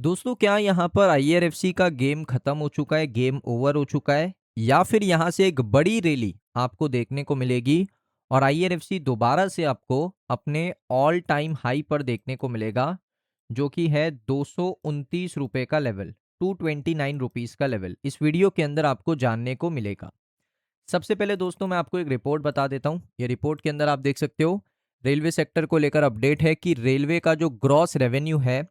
दोस्तों क्या यहाँ पर आईआरएफसी का गेम खत्म हो चुका है, गेम ओवर हो चुका है, या फिर यहाँ से एक बड़ी रैली आपको देखने को मिलेगी और आईआरएफसी दोबारा से आपको अपने ऑल टाइम हाई पर देखने को मिलेगा, जो कि है 229 रुपए का लेवल, 229 रुपीस का लेवल इस वीडियो के अंदर आपको जानने को मिलेगा। सबसे पहले दोस्तों मैं आपको एक रिपोर्ट बता देता हूँ। ये रिपोर्ट के अंदर आप देख सकते हो रेलवे सेक्टर को लेकर अपडेट है कि रेलवे का जो ग्रॉस रेवेन्यू है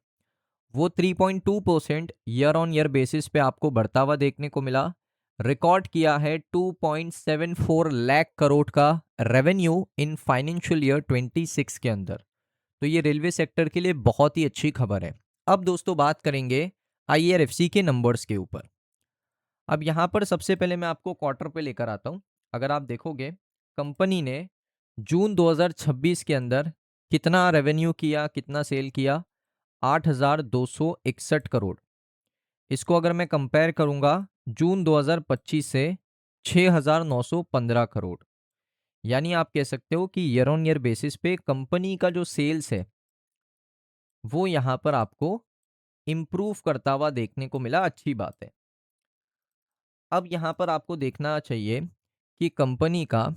वो 3.2% ईयर ऑन ईयर बेसिस पे आपको बढ़ता हुआ देखने को मिला। रिकॉर्ड किया है 2.74 लाख करोड़ का रेवेन्यू इन फाइनेंशियल ईयर 26 के अंदर। तो ये रेलवे सेक्टर के लिए बहुत ही अच्छी खबर है। अब दोस्तों बात करेंगे आईआरएफसी के नंबर्स के ऊपर। अब यहाँ पर सबसे पहले मैं आपको क्वार्टर पे लेकर आता हूँ। अगर आप देखोगे कंपनी ने जून 2026 के अंदर कितना रेवेन्यू किया, कितना सेल किया, 8,261 करोड़। इसको अगर मैं कंपेयर करूंगा जून 2025 से 6,915 करोड़, यानी आप कह सकते हो कि ईयर ऑन ईयर बेसिस पे कंपनी का जो सेल्स है वो यहाँ पर आपको इम्प्रूव करता हुआ देखने को मिला। अच्छी बात है। अब यहाँ पर आपको देखना चाहिए कि कंपनी का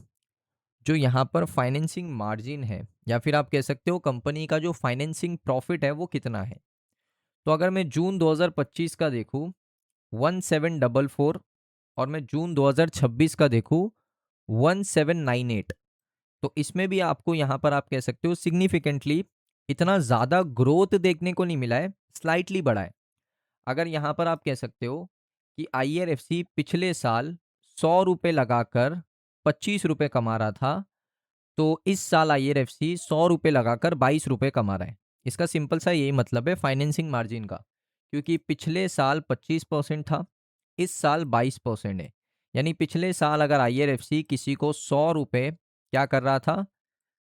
जो यहाँ पर फाइनेंसिंग मार्जिन है, या फिर आप कह सकते हो कंपनी का जो फाइनेंसिंग प्रॉफिट है वो कितना है। तो अगर मैं जून 2025 का देखूं 1744 और मैं जून 2026 का देखूं 1798, तो इसमें भी आपको यहाँ पर आप कह सकते हो सिग्निफिकेंटली इतना ज़्यादा ग्रोथ देखने को नहीं मिला है, स्लाइटली बढ़ा है। अगर यहाँ पर आप कह सकते हो कि आईआरएफसी पिछले साल 100 रुपये लगाकर 25 रुपये कमा रहा था, तो इस साल आईआरएफसी 100 रुपये लगाकर 22 रुपये कमा रहा है। इसका सिंपल सा यही मतलब है फाइनेंसिंग मार्जिन का, क्योंकि पिछले साल 25% था, इस साल 22% है। यानी पिछले साल अगर आईआरएफसी किसी को 100 रुपये क्या कर रहा था,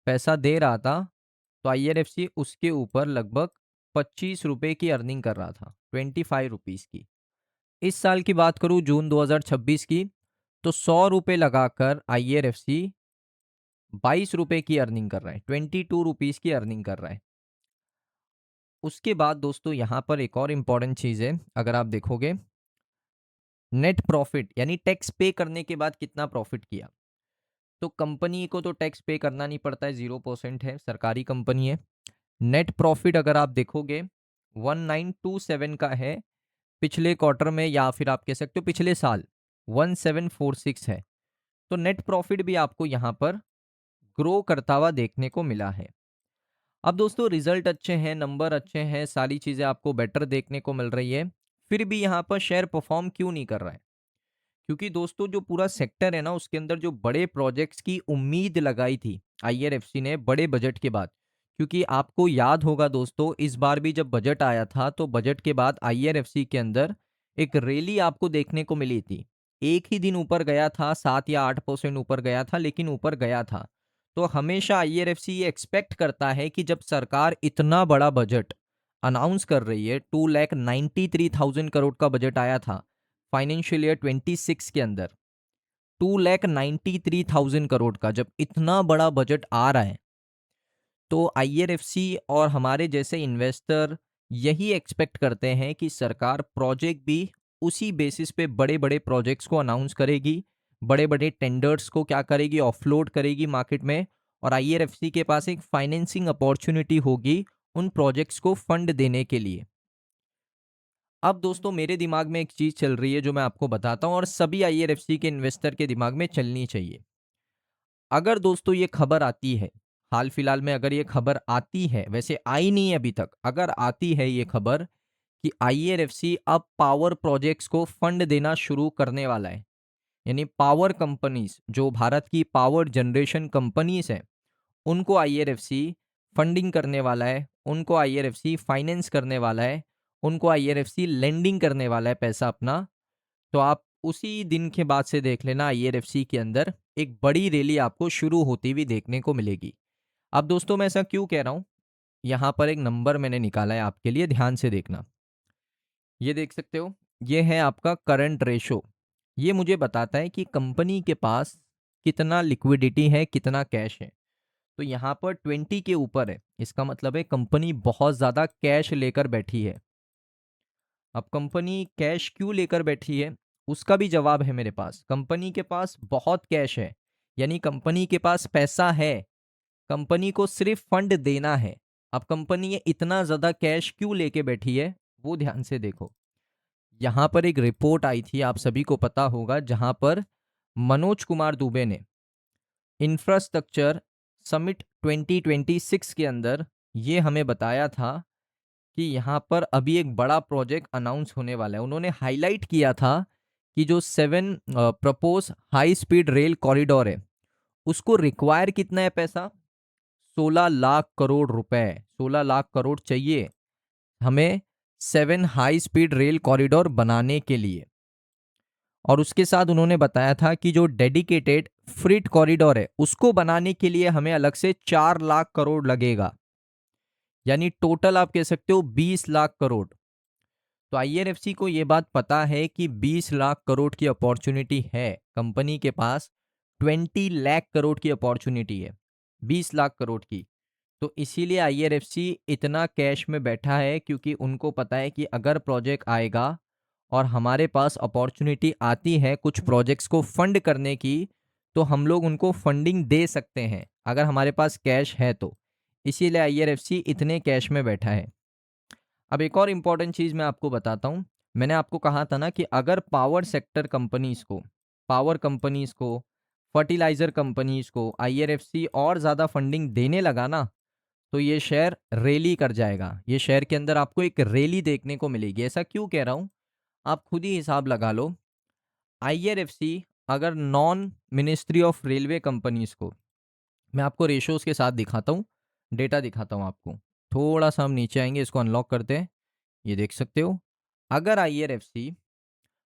पैसा दे रहा था, तो आईआरएफसी उसके ऊपर लगभग 25 रुपये की अर्निंग कर रहा था, 25 रुपीज़ की। इस साल की बात करूं जून 2026 की, तो 100 रुपये लगाकर आईआरएफसी 22 रुपये की अर्निंग कर रहा है, 22 रुपीज़ की अर्निंग कर रहा है। उसके बाद दोस्तों यहाँ पर एक और इम्पॉर्टेंट चीज़ है। अगर आप देखोगे नेट प्रॉफिट यानी टैक्स पे करने के बाद कितना प्रॉफिट किया, तो कंपनी को तो टैक्स पे करना नहीं पड़ता है, 0% है, सरकारी कंपनी है। नेट प्रॉफिट अगर आप देखोगे 1927 का है पिछले क्वार्टर में, या फिर आप कह सकते हो पिछले साल 1746 है। तो नेट प्रॉफिट भी आपको यहाँ पर ग्रो करता हुआ देखने को मिला है। अब दोस्तों रिजल्ट अच्छे हैं, नंबर अच्छे हैं, सारी चीज़ें आपको बेटर देखने को मिल रही है, फिर भी यहाँ पर शेयर परफॉर्म क्यों नहीं कर रहा है? क्योंकि दोस्तों जो पूरा सेक्टर है ना, उसके अंदर जो बड़े प्रोजेक्ट्स की उम्मीद लगाई थी आईआरएफसी ने बड़े बजट के बाद, क्योंकि आपको याद होगा दोस्तों इस बार भी जब बजट आया था तो बजट के बाद आईआरएफसी के अंदर एक रैली आपको देखने को मिली थी। एक ही दिन ऊपर गया था, 7 या 8% ऊपर गया था, लेकिन ऊपर गया था। तो हमेशा आईआरएफसी ये एक्सपेक्ट करता है कि जब सरकार इतना बड़ा बजट अनाउंस कर रही है, 2,93,000 करोड़ का बजट आया था फाइनेंशियल ईयर 26 के अंदर, 2,93,000 करोड़ का जब इतना बड़ा बजट आ रहा है, तो आईआरएफसी और हमारे जैसे इन्वेस्टर यही एक्सपेक्ट करते हैं कि सरकार प्रोजेक्ट भी उसी बेसिस पे बड़े बड़े प्रोजेक्ट्स को अनाउंस करेगी, बड़े बड़े टेंडर्स को क्या करेगी, ऑफलोड करेगी मार्केट में, और आईआरएफसी के पास एक फाइनेंसिंग अपॉर्चुनिटी होगी उन प्रोजेक्ट्स को फंड देने के लिए। अब दोस्तों मेरे दिमाग में एक चीज़ चल रही है जो मैं आपको बताता हूँ, और सभी आईआरएफसी के इन्वेस्टर के दिमाग में चलनी चाहिए। अगर दोस्तों ये खबर आती है, हाल फिलहाल में अगर ये खबर आती है, वैसे आई नहीं है अभी तक, अगर आती है ये खबर कि आईआरएफसी अब पावर प्रोजेक्ट्स को फंड देना शुरू करने वाला है, यानी पावर कंपनीज जो भारत की पावर जनरेशन कंपनीज हैं उनको आईआरएफसी फंडिंग करने वाला है, उनको आईआरएफसी फाइनेंस करने वाला है, उनको आईआरएफसी लेंडिंग करने वाला है पैसा अपना, तो आप उसी दिन के बाद से देख लेना आईआरएफसी के अंदर एक बड़ी रैली आपको शुरू होती हुई देखने को मिलेगी। अब दोस्तों मैं ऐसा क्यों कह रहा हूँ, यहाँ पर एक नंबर मैंने निकाला है आपके लिए, ध्यान से देखना। ये देख सकते हो, ये है आपका करंट रेशो। ये मुझे बताता है कि कंपनी के पास कितना लिक्विडिटी है, कितना कैश है। तो यहाँ पर 20 के ऊपर है, इसका मतलब है कंपनी बहुत ज़्यादा कैश लेकर बैठी है। अब कंपनी कैश क्यों लेकर बैठी है, उसका भी जवाब है मेरे पास। कंपनी के पास बहुत कैश है, यानी कंपनी के पास पैसा है, कंपनी को सिर्फ फंड देना है। अब कंपनी ये इतना ज़्यादा कैश क्यों लेके बैठी है, वो ध्यान से देखो। यहाँ पर एक रिपोर्ट आई थी, आप सभी को पता होगा, जहाँ पर मनोज कुमार दुबे ने इंफ्रास्ट्रक्चर समिट 2026 के अंदर ये हमें बताया था कि यहाँ पर अभी एक बड़ा प्रोजेक्ट अनाउंस होने वाला है। उन्होंने हाईलाइट किया था कि जो 7 propose high speed rail corridor है, उसको रिक्वायर कितना है पैसा, 16 लाख करोड़ रुपए। 16 लाख करोड़ चाहिए हमें 7 हाई स्पीड रेल कॉरिडोर बनाने के लिए। और उसके साथ उन्होंने बताया था कि जो डेडिकेटेड फ्रीट कॉरिडोर है, उसको बनाने के लिए हमें अलग से 4 लाख करोड़ लगेगा, यानी टोटल आप कह सकते हो 20 लाख करोड़। तो आईआरएफसी को ये बात पता है कि 20 लाख करोड़ की अपॉर्चुनिटी है, कंपनी के पास 20 लाख करोड़ की अपॉर्चुनिटी है, 20 लाख करोड़ की। तो इसीलिए आईआरएफसी इतना कैश में बैठा है, क्योंकि उनको पता है कि अगर प्रोजेक्ट आएगा और हमारे पास अपॉर्चुनिटी आती है कुछ प्रोजेक्ट्स को फंड करने की, तो हम लोग उनको फंडिंग दे सकते हैं अगर हमारे पास कैश है तो। इसीलिए आईआरएफसी इतने कैश में बैठा है। अब एक और इम्पॉर्टेंट चीज़ मैं आपको बताता हूँ। मैंने आपको कहा था ना कि अगर पावर सेक्टर कंपनीज को, पावर कंपनीज को, फर्टिलाइजर कंपनीज को आईआरएफसी और ज़्यादा फंडिंग देने लगा ना, तो ये शेयर रैली कर जाएगा। ये शेयर के अंदर आपको एक रैली देखने को मिलेगी। ऐसा क्यों कह रहा हूँ, आप खुद ही हिसाब लगा लो। आईआरएफसी अगर non ministry of railway companies को, मैं आपको रेशोज के साथ दिखाता हूँ, डेटा दिखाता हूँ आपको। थोड़ा सा हम नीचे आएंगे, इसको अनलॉक करते हैं। ये देख सकते हो, अगर IRFC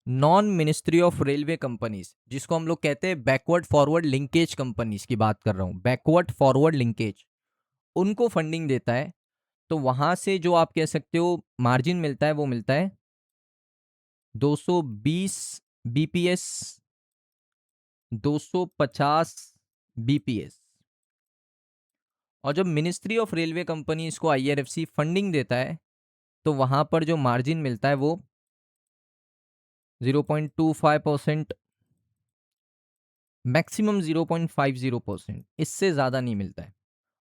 non ministry of railway companies, जिसको हम लोग कहते हैं बैकवर्ड फॉरवर्ड लिंकेज कंपनीज की बात कर रहा हूँ, बैकवर्ड फॉरवर्ड लिंकेज, उनको फंडिंग देता है, तो वहां से जो आप कह सकते हो मार्जिन मिलता है, वो मिलता है 220 बीपीएस, 250 बीपीएस। और जब मिनिस्ट्री ऑफ रेलवे कंपनीज को आईआरएफसी फंडिंग देता है, तो वहां पर जो मार्जिन मिलता है वो 0.25%, मैक्सिमम 0.50%, इससे ज़्यादा नहीं मिलता है।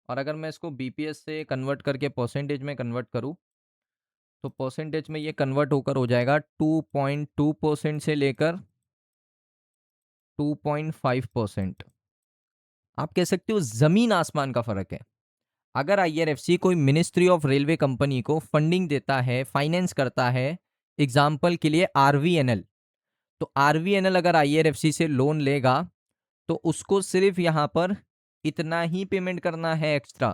और अगर मैं इसको बीपीएस से कन्वर्ट करके परसेंटेज में कन्वर्ट करूँ, तो परसेंटेज में ये कन्वर्ट होकर हो जाएगा 2.2% से लेकर 2.5%। आप कह सकते हो ज़मीन आसमान का फ़र्क है। अगर आईआरएफसी कोई मिनिस्ट्री ऑफ रेलवे कंपनी को फंडिंग देता है, फाइनेंस करता है, एग्जाम्पल के लिए आरवीएनएल, तो आरवीएनएल अगर आईआरएफसी से लोन लेगा, तो उसको सिर्फ यहाँ पर इतना ही पेमेंट करना है एक्स्ट्रा।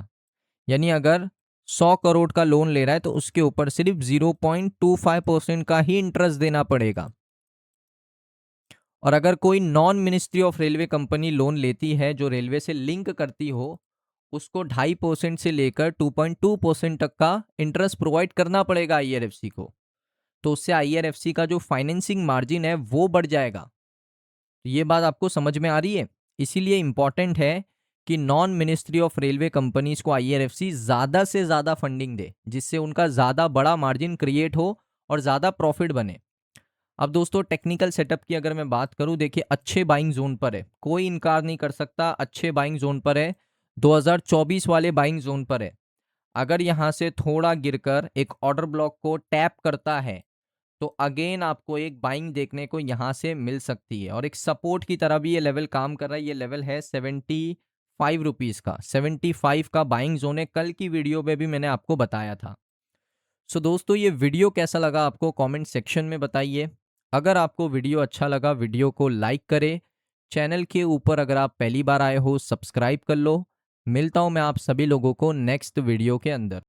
यानी अगर 100 करोड़ का लोन ले रहा है, तो उसके ऊपर सिर्फ 0.25% का ही इंटरेस्ट देना पड़ेगा। और अगर कोई non ministry of railway company loan लेती है जो रेलवे से लिंक करती हो, उसको 2.5% से लेकर 2.2% तक का इंटरेस्ट प्रोवाइड करना पड़ेगा आईआरएफसी को। तो उससे आईआरएफसी का जो फाइनेंसिंग मार्जिन है वो बढ़ जाएगा। तो ये बात आपको समझ में आ रही है। इसीलिए इंपॉर्टेंट है कि non ministry of railway companies को आईआरएफसी ज़्यादा से ज़्यादा फंडिंग दे, जिससे उनका ज़्यादा बड़ा मार्जिन क्रिएट हो और ज़्यादा प्रॉफिट बने। अब दोस्तों टेक्निकल सेटअप की अगर मैं बात करूं, देखिए अच्छे बाइंग जोन पर है, कोई इनकार नहीं कर सकता, अच्छे बाइंग जोन पर है, 2024 वाले बाइंग जोन पर है। अगर यहां से थोड़ा गिरकर एक ऑर्डर ब्लॉक को टैप करता है, तो अगेन आपको एक बाइंग देखने को यहां से मिल सकती है, और एक सपोर्ट की तरह भी ये लेवल काम कर रहा है। ये लेवल है 75 रुपीज़ का, 75 का बाइंग जोन है। कल की वीडियो में भी मैंने आपको बताया था। सो दोस्तों, ये वीडियो कैसा लगा आपको कमेंट सेक्शन में बताइए। अगर आपको वीडियो अच्छा लगा, वीडियो को लाइक करें। चैनल के ऊपर अगर आप पहली बार आए हो, सब्सक्राइब कर लो। मिलता हूं मैं आप सभी लोगों को नेक्स्ट वीडियो के अंदर।